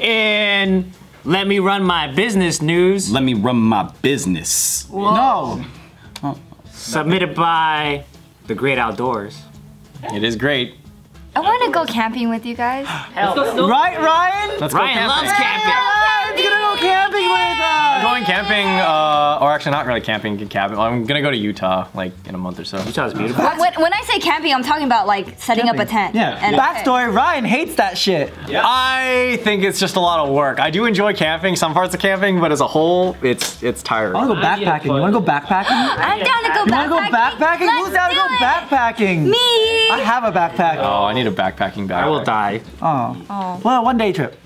in Let Me Run My Business news. Let me run my business. Whoa. No. Submitted by The Great Outdoors. It is great. I want to go camping with you guys. Right, Ryan? Let's go Ryan camping. loves camping. Ryan's gonna go camping with us. Going camping, or actually not really camping, I'm gonna go to Utah, like in a month or so. Utah's beautiful. When I say camping, I'm talking about like setting up a tent. Yeah. And Backstory, Ryan hates that shit. I think it's just a lot of work. I do enjoy camping, some parts of camping, but as a whole, it's tiring. I wanna go backpacking. You wanna go backpacking? I'm down to go You wanna go backpacking? Let's Who's down to go do it. backpacking? Me. I have a backpack. Oh, I need a backpacking bag. I will die. Oh. Well, one day trip.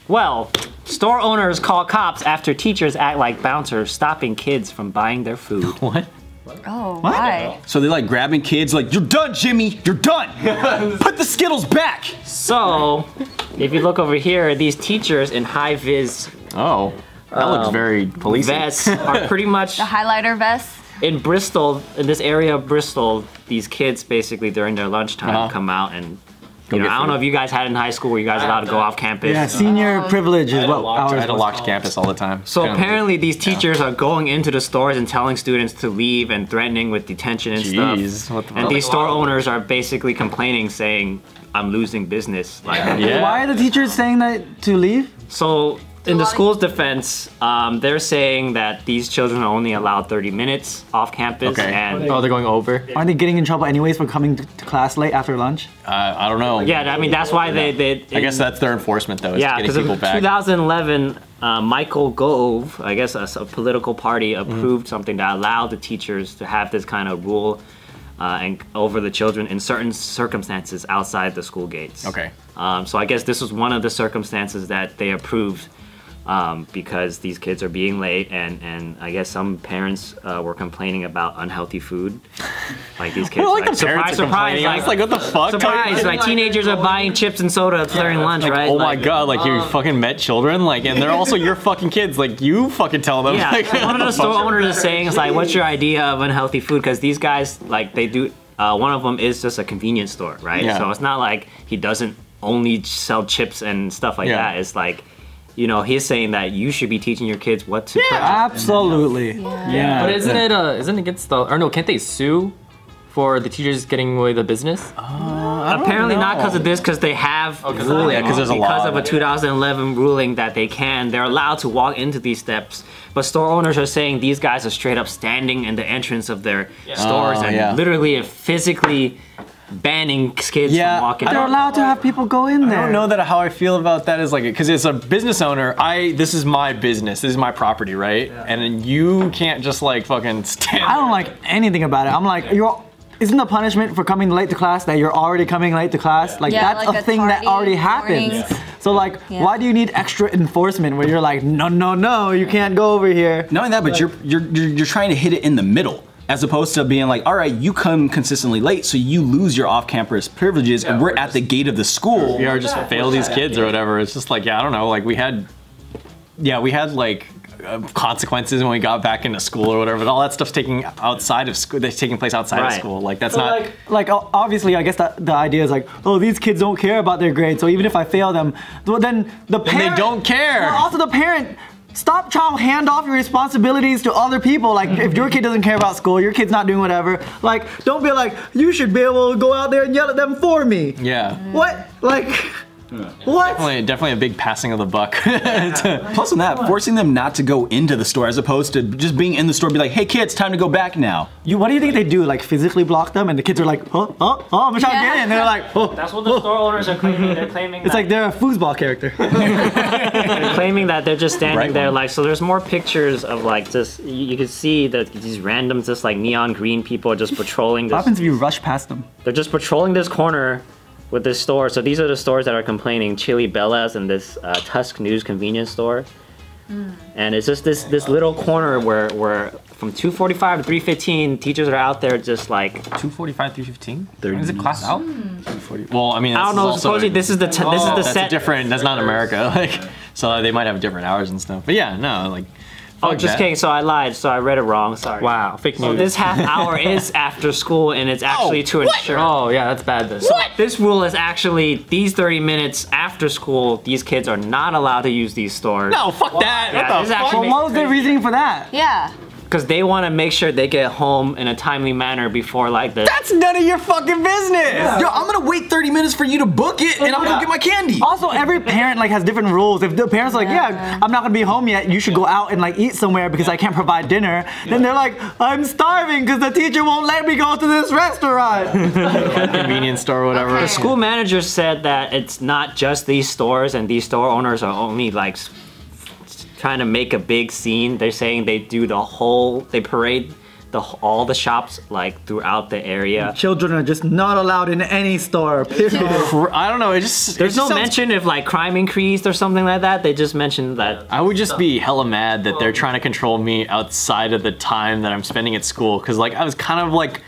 Well, store owners call cops after teachers act like bouncers, stopping kids from buying their food. What? Oh, why? So they're like grabbing kids like, you're done, Jimmy, you're done. Put the Skittles back. So, if you look over here, these teachers in high-vis Oh, that looks very police. vests are pretty much The highlighter vest. in Bristol, in this area of Bristol. These kids basically during their lunchtime come out and you know, get I don't food. know if you guys had it in high school where you guys allowed to go off campus. Yeah, senior privilege is what I ours had a was. locked campus all the time. So Kinda apparently these teachers are going into the stores and telling students to leave and threatening with detention and Jeez, stuff. what the And fuck? these store owners are basically complaining, saying, "I'm losing business." Like, Yeah. Why are the teachers saying that to leave? so in the school's defense, they're saying that these children are only allowed 30 minutes off campus. Okay. And Oh, they're going over? Aren't they getting in trouble anyways for coming to class late after lunch? I don't know. yeah, I mean that's why they I guess that's their enforcement though, is yeah, getting because people in back. 2011, Michael Gove, I guess a political party, approved something that allowed the teachers to have this kind of rule and over the children in certain circumstances outside the school gates. Okay. So I guess this was one of the circumstances that they approved because these kids are being late, and I guess some parents were complaining about unhealthy food. Like these kids, Well, like the surprise, parents are surprise, complaining. It's like, what the fuck? surprise, like teenagers are buying chips and soda during lunch, right? Oh my Like, god, like you fucking met children, like, and they're also your fucking kids, like you fucking tell them. Yeah, like, one of the store owners is saying, it's like, what's your idea of unhealthy food? Because these guys, like, they do, one of them is just a convenience store, right? Yeah. So it's not like he doesn't only sell chips and stuff like Yeah. that. It's like, you know, he's saying that you should be teaching your kids what to purchase. Absolutely. Yeah. But isn't it against the, or no, can't they sue for the teachers getting away the business? Apparently not because of this, because they have ruling. Yeah, 'cause there's a because law of a about it. 2011 ruling that they're allowed to walk into these steps. But store owners are saying these guys are straight up standing in the entrance of their stores and literally physically banning kids from walking. They're allowed to have people go in there. I don't know that how I feel about that is like, because as a business owner, this is my business, this is my property, right? And then you can't just like fucking stand. I don't like anything about it. I'm like, isn't the punishment for coming late to class that you're already coming late to class? Like Yeah, that's like a a thing that tardy already happens. warnings. So like, why do you need extra enforcement where you're like, no, you can't go over here? Not only that, but you're trying to hit it in the middle. As opposed to being like, all right, you come consistently late, so you lose your off-campus privileges, and we're at the gate of the school. We are just fail these kids or whatever. It's just like, I don't know, like we had like consequences when we got back into school or whatever, but all that stuff's taking outside of school, that's taking place outside of school. Like that's not like obviously I guess the idea is like, oh, these kids don't care about their grades, so even if I fail them, well, then the parent, they don't care. Well, also the parent. Stop trying to hand off your responsibilities to other people. Like, if your kid doesn't care about school, your kid's not doing whatever, like, don't be like, you should be able to go out there and yell at them for me. Yeah. What? Like, what? Definitely a big passing of the buck. Plus on that, forcing them not to go into the store as opposed to just being in the store, be like, hey kids, time to go back now. What do you think they do? Like, physically block them, and the kids are like, oh, I'm trying to get in. They're like, oh. That's what the store owners are claiming. They're claiming It's like they're a foosball character. they're claiming that they're just standing Right there, one. like, so there's more pictures of like just, you can see that these random just like neon green people are just patrolling What this. happens if you rush past them? They're just patrolling this corner with this store. So these are the stores that are complaining: Chili Bella's and this Tusk News convenience store. And it's just this little corner where from 2:45 to 3:15, teachers are out there just like 2:45, 3:15? Is it class out? 2:40. Well, I mean, I don't know. Supposedly this is the this is the that's set. different. That's not America. Like, so they might have different hours and stuff. But yeah, no, like Oh, just kidding. So I lied. So I read it wrong. Sorry. Wow, fake So news. this half hour is after school, and it's actually to ensure. Oh yeah, that's bad then. This rule is actually these 30 minutes after school. These kids are not allowed to use these stores. No, fuck that. Yeah, What this the fuck? actually What was the reasoning for that? Yeah. Because they want to make sure they get home in a timely manner before like this. That's none of your fucking business. Yo, I'm gonna wait 30 minutes for you to book it, and I'm gonna get my candy. Also, every parent like has different rules. If the parents are like, yeah, I'm not gonna be home yet, you should go out and like eat somewhere because I can't provide dinner. Then they're like, I'm starving because the teacher won't let me go to this restaurant. Convenience store or whatever. Okay. The school manager said that it's not just these stores, and these store owners are only like trying to make a big scene. They're saying they do they parade all the shops like throughout the area. Children are just not allowed in any store. Period. I don't know. There's no mention if like crime increased or something like that. They just mentioned that. I would just be hella mad that they're trying to control me outside of the time that I'm spending at school. Cause like I was kind of like,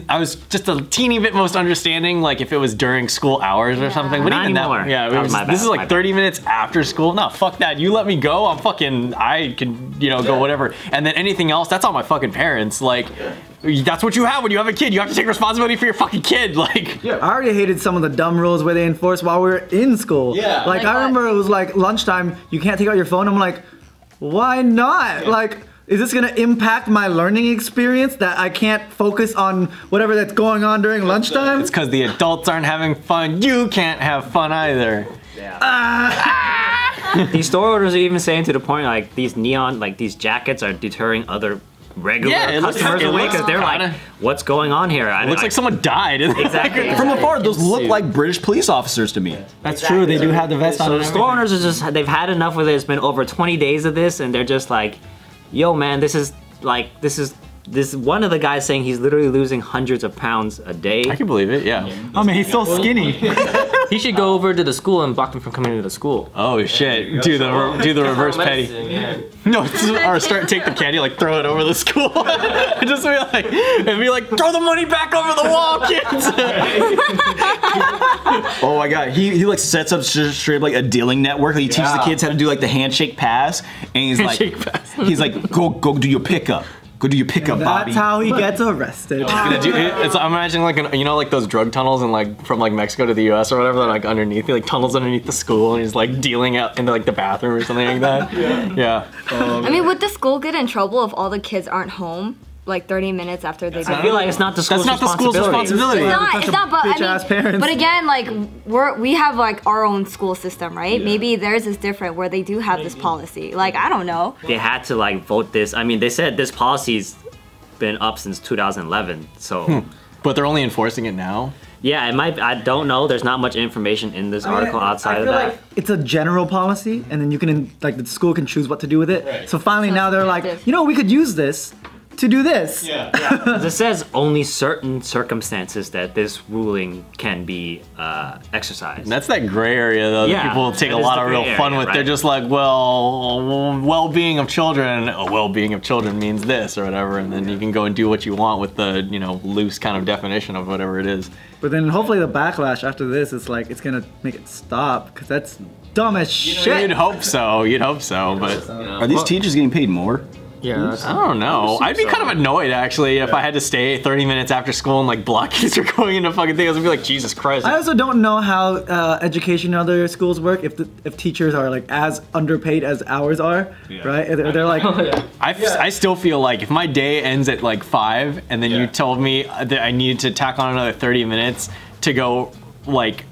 I was just a teeny bit most understanding, like if it was during school hours or something. But Not even anymore. that, yeah, That was my this bad, is my like bad. 30 minutes after school. No, fuck that. You let me go. I can, go whatever. And then anything else, that's on my fucking parents. Like, that's what you have when you have a kid. You have to take responsibility for your fucking kid. Like, I already hated some of the dumb rules where they enforced while we were in school. Yeah. Like I remember it was like lunchtime, you can't take out your phone. I'm like, why not? Like, is this gonna impact my learning experience that I can't focus on whatever that's going on during lunchtime? it's because the adults aren't having fun. You can't have fun either. These store owners are even saying to the point like these neon, like these jackets are deterring other regular Yeah, it looks- customers it away looks because they're like, kinda- what's going on here? It looks like someone died. Exactly. From afar, those look like British police officers to me. That's true. They do have the vest on. So and the store everything. owners are just, they've had enough with it. It's been over 20 days of this, and they're just like, yo, man, this is one of the guys saying he's literally losing hundreds of pounds a day. I can believe it, yeah. I mean, he's so skinny. He should go over to the school and block them from coming into the school. Oh shit, do the reverse petty. No, or take the candy, like throw it over the school. Just be like, throw the money back over the wall, kids. Oh my god, he like sets up straight up like a dealing network. Like, he teaches the kids how to do like the handshake pass, and he's like, go do your pickup. Go do your pickup, Bobby. That's how he gets arrested. I'm imagining like those drug tunnels and like from like Mexico to the U.S. or whatever. They're like underneath, like tunnels underneath the school, and he's like dealing out into like the bathroom or something like that. Yeah. I mean, would the school get in trouble if all the kids aren't home like 30 minutes after they I feel like it's not the school's That's not the school's responsibility. It's not, but I bitch-ass mean, parents. but again, like we have like our own school system, right? Maybe theirs is different where they do have this policy. Like I don't know. They had to like vote this. I mean, they said this policy's been up since 2011. So, But they're only enforcing it now. yeah, it might. I don't know. There's not much information in this article outside of that. Like it's a general policy, and then you can like the school can choose what to do with it. So finally, now they're like, subjective. you know, we could use this to do this. It says only certain circumstances that this ruling can be exercised. That's that gray area though. Yeah, that people take that a is lot the of gray real fun area, with. right. They're just like, well-being of children. Well-being of children means this or whatever, and then you can go and do what you want with the loose kind of definition of whatever it is. But then hopefully the backlash after this is like it's gonna make it stop because that's dumb as shit. You'd hope so. You'd hope so, but. Are these teachers getting paid more? Yeah, I don't know. I'd be kind of annoyed actually if I had to stay 30 minutes after school and like block kids from going into fucking things. I'd be like, Jesus Christ. I also don't know how education in other schools work. If teachers are like as underpaid as ours are, right? They're like, I still feel like if my day ends at like 5 and then you told me that I needed to tack on another 30 minutes to go like,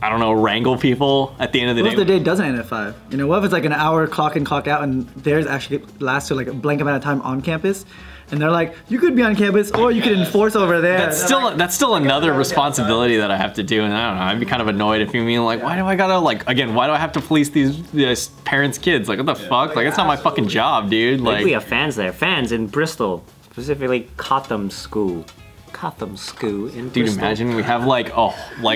I don't know, wrangle people at the end of the what day. if the day doesn't end at 5? You know, what if it's like an hour clock in, clock out, and theirs actually lasts to like a blank amount of time on campus? And they're like, you could be on campus or you could enforce over there. That's still another responsibility that I have to do, and I don't know. I'd be kind of annoyed if you mean like, why do I gotta like again? Why do I have to police these parents' kids? Like, what the fuck? Like, it's not my fucking job, dude. Like, we Like, have fans there. Fans in Bristol, specifically Cotham School. Cotham School in dude, Bristol. imagine we have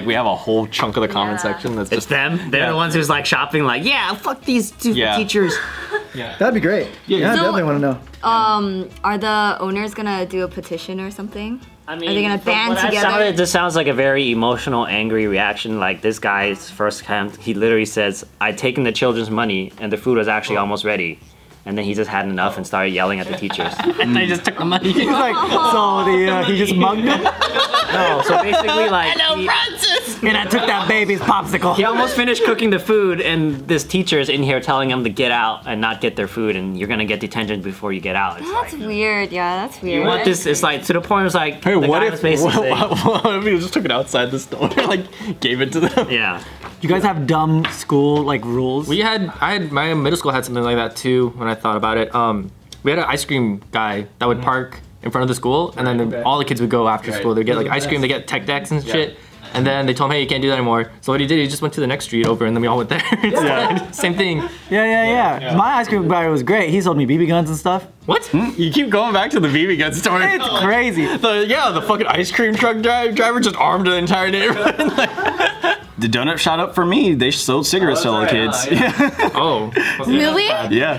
we have a whole chunk of the comment section that's It's just them. They're Yeah. the ones who's like shopping. Like, yeah, fuck these two teachers. That'd be great. Yeah, I So- definitely want to know. Are the owners gonna do a petition or something? I mean, Are they gonna from band what I together? sounded, this sounds like a very emotional, angry reaction. Like this guy's first hand, he literally says, "I'd taken the children's money and the food was actually almost ready." and then he just had enough and started yelling at the teachers. And they just took the money. He's like, so he just mugged him, No, so basically like and I took that baby's popsicle. he almost finished cooking the food, and this teacher is in here telling him to get out and not get their food, and you're gonna get detention before you get out. It's That's like, weird. Yeah, that's weird. you want this? It's like to the point. It's like Hey, the what guy if was basically saying, what if he just took it outside the store and like gave it to them? yeah. You guys have dumb school like rules? My middle school had something like that too when I thought about it. We had an ice cream guy that would park in front of the school, and then all the kids would go after school. They'd get like ice cream, they get tech decks and shit. And then they told him, hey, you can't do that anymore. So what he did, he just went to the next street over, and then we all went there. Same thing. Yeah. My ice cream guy was great. He sold me BB guns and stuff. What? You keep going back to the BB gun story. It's crazy. The fucking ice cream truck driver just armed the entire neighborhood. The donut shot up for me. They sold cigarettes to all the kids. Yeah. Oh. Really? Yeah.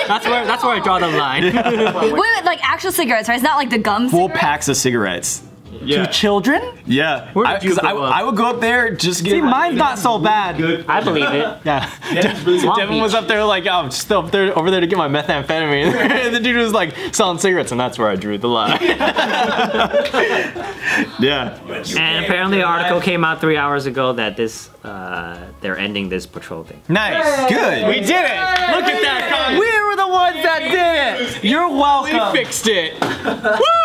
That's where I draw the line. Wait, like actual cigarettes, right? It's not like the gum Full cigarettes? packs of cigarettes. To children? Yeah. Where did you Because grow up? I would go up there just get. See, mine's not so bad. I believe it. Yeah. Devin was up there like, I'm still over there to get my methamphetamine. And the dude was like selling cigarettes, and that's where I drew the line. Yeah. And apparently, an article came out 3 hours ago that this they're ending this patrol thing. Nice. Good. We did it! Look at that, guys! We were the ones that did it. You're welcome. We fixed it! Woo!